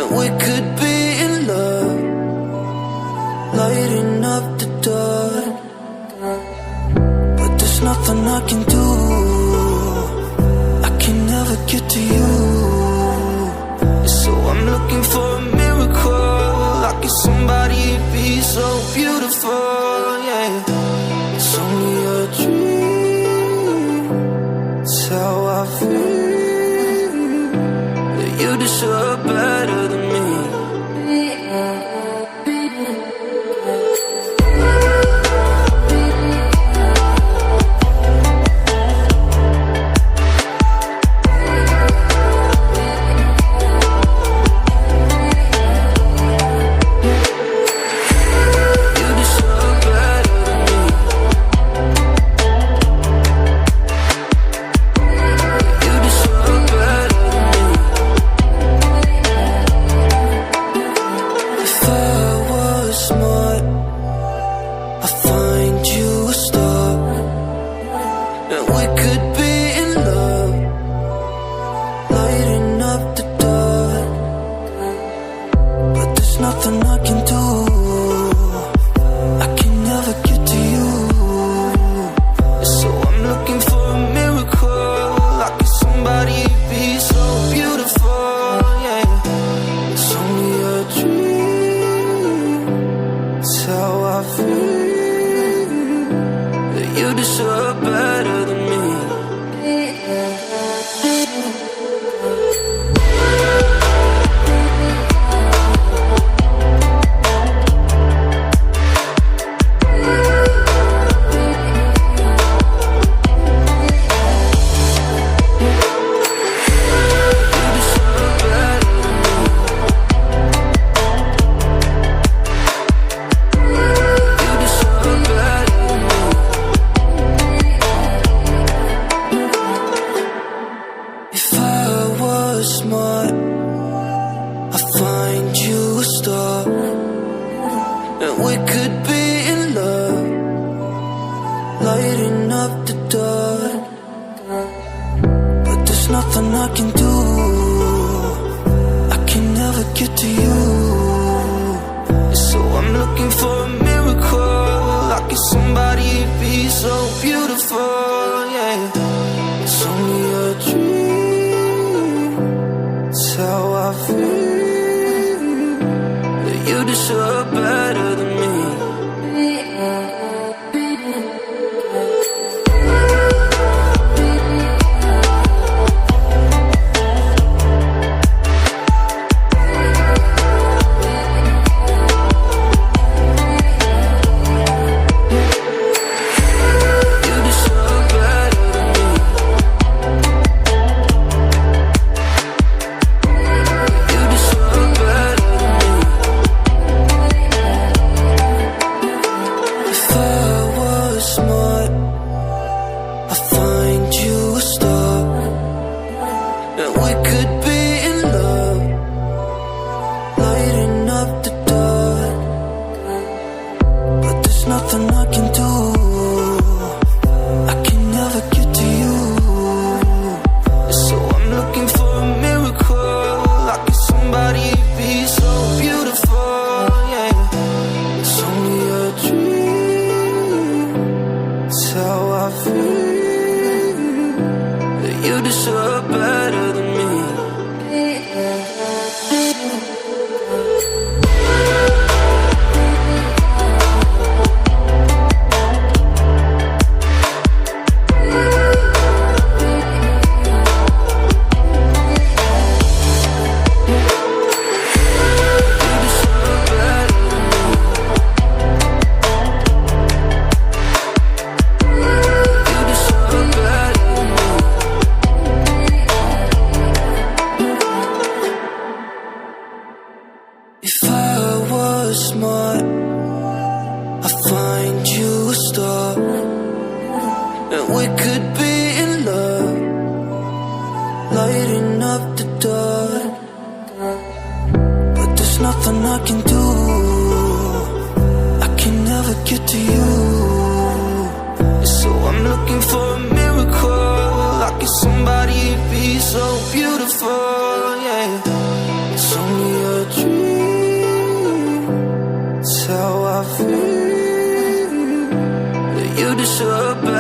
that we could be in love, lighting up the dark. But there's nothing I can do, I can never get to you. So I'm looking for a miracle, like if somebody be so beautiful, yeah. It's only a dream, it's how I feel, that you deserve better than me. Nothing I can do, I can never get to you. So I'm looking for a miracle, like if somebody be so beautiful, yeah. It's only a dream, it's how I feel, that you deserve better than me. Smart, I find you a star, and we could be in love, lighting up the dark. But there's nothing I can do, I can never get to you. So I'm looking for a miracle, like if somebody be so beautiful, yeah. It's only a dream, it's how I feel, that you deserve better than me. Nothing I can do, I can never get to you. So I'm looking for a miracle, like if somebody be so beautiful, yeah. It's only a dream, it's how I feel, that you deserve better than me. If I was smart, I'd find you a star, and we could be in love, lighting up the dark. But there's nothing I can do, I can never get to you. So I'm looking for a miracle, like if somebody be so beautiful, yeah. It's only a feel that you deserve better.